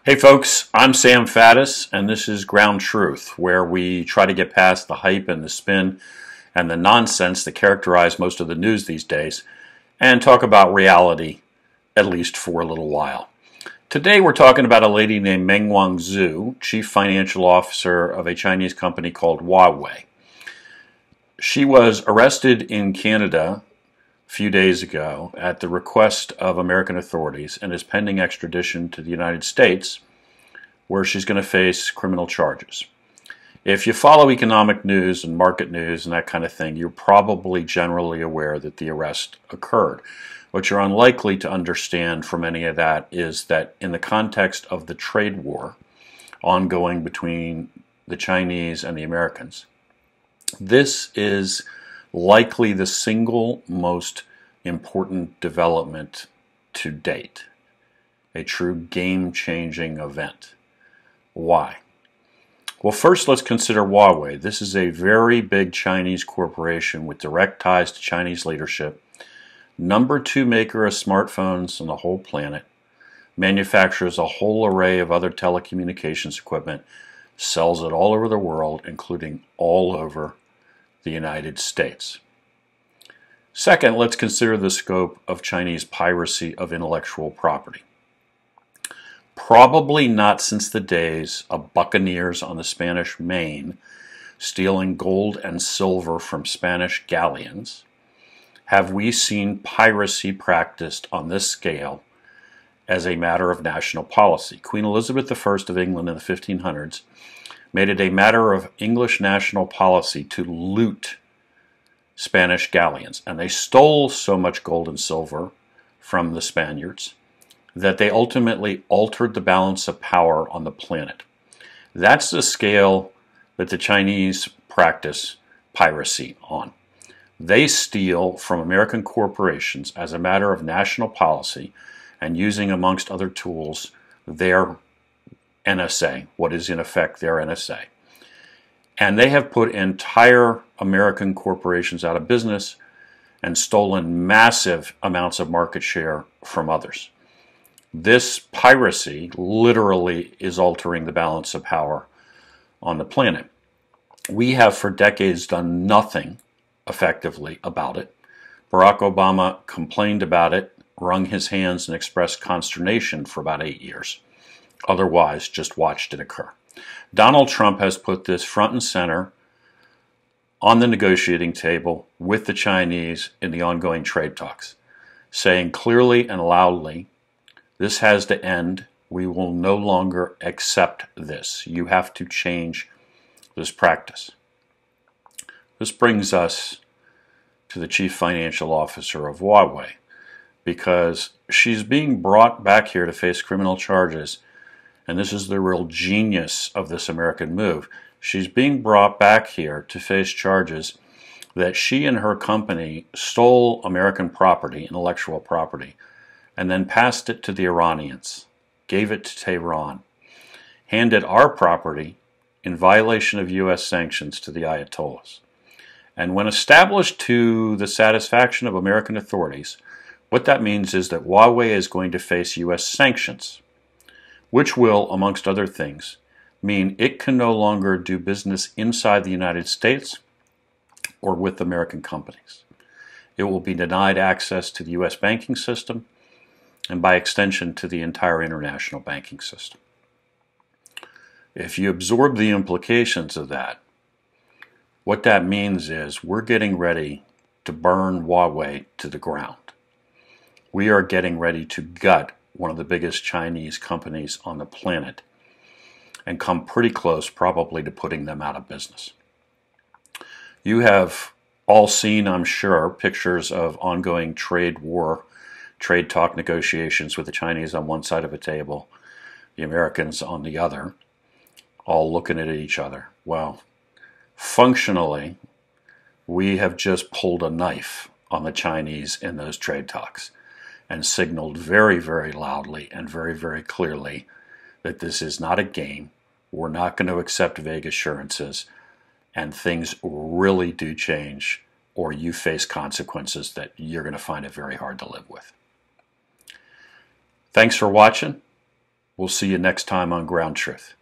Hey folks, I'm Sam Faddis, and this is Ground Truth, where we try to get past the hype and the spin and the nonsense that characterize most of the news these days and talk about reality, at least for a little while. Today we're talking about a lady named Meng Wanzhou, Chief Financial Officer of a Chinese company called Huawei. She was arrested in Canada a few days ago at the request of American authorities and is pending extradition to the United States, where she's going to face criminal charges. If you follow economic news and market news and that kind of thing, you're probably generally aware that the arrest occurred. What you're unlikely to understand from any of that is that in the context of the trade war ongoing between the Chinese and the Americans, this is likely the single most important development to date, a true game-changing event. Why? Well, first let's consider Huawei. This is a very big Chinese corporation with direct ties to Chinese leadership, #2 maker of smartphones on the whole planet, manufactures a whole array of other telecommunications equipment, sells it all over the world, including all over the United States. Second, let's consider the scope of Chinese piracy of intellectual property. Probably not since the days of buccaneers on the Spanish Main stealing gold and silver from Spanish galleons have we seen piracy practiced on this scale as a matter of national policy. Queen Elizabeth I of England in the 1500s made it a matter of English national policy to loot Spanish galleons, and they stole so much gold and silver from the Spaniards that they ultimately altered the balance of power on the planet. That's the scale that the Chinese practice piracy on. They steal from American corporations as a matter of national policy and using, amongst other tools, their NSA, what is in effect their NSA. And they have put entire American corporations out of business and stolen massive amounts of market share from others. This piracy literally is altering the balance of power on the planet. We have for decades done nothing effectively about it. Barack Obama complained about it, wrung his hands, and expressed consternation for about 8 years. Otherwise, just watched it occur. Donald Trump has put this front and center on the negotiating table with the Chinese in the ongoing trade talks, saying clearly and loudly, this has to end. We will no longer accept this. You have to change this practice. This brings us to the Chief Financial Officer of Huawei, because she's being brought back here to face criminal charges. And this is the real genius of this American move. She's being brought back here to face charges that she and her company stole American property, intellectual property, and then passed it to the Iranians, gave it to Tehran, handed our property in violation of U.S. sanctions to the Ayatollahs. And when established to the satisfaction of American authorities, what that means is that Huawei is going to face U.S. sanctions, which will, amongst other things, mean it can no longer do business inside the United States or with American companies. It will be denied access to the U.S. banking system and by extension to the entire international banking system. If you absorb the implications of that, what that means is we're getting ready to burn Huawei to the ground. We are getting ready to gut one of the biggest Chinese companies on the planet and come pretty close probably to putting them out of business. You have all seen, I'm sure, pictures of ongoing trade war, trade talk negotiations with the Chinese on one side of a table, the Americans on the other, all looking at each other. Well, functionally, we have just pulled a knife on the Chinese in those trade talks and signaled very, very loudly and very, very clearly that this is not a game. We're not going to accept vague assurances, and things really do change, or you face consequences that you're going to find it very hard to live with. Thanks for watching. We'll see you next time on Ground Truth.